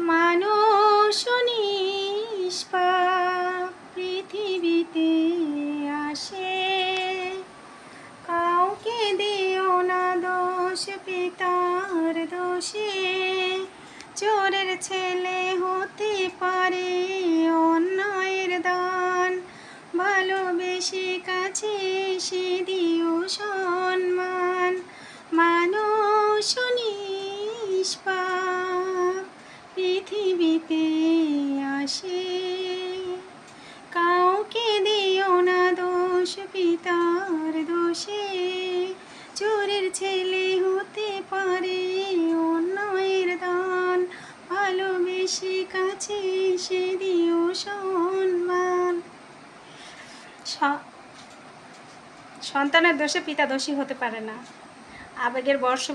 মানুষ নিষ্পাপ পৃথিবীতে আসে, কাউকে দিও না দোষ পিতার দোষে। চোরের ছেলে হতে পারে অন্যায়ের দান, ভালোবেসে কাছে এসে দিও সম্মান। মানুষ নিষ্পাপ পৃথিবীতে আসে, কাউকে দিও না দোষ পিতার দোষে। চোরের ছেলে হতে পারে অন্যায়ের দান, ভালোবেসে কাছে এসে দিও সম্মান। সন্তানের দোষে পিতা দোষী হতে পারে না। আবেগের বর্ষ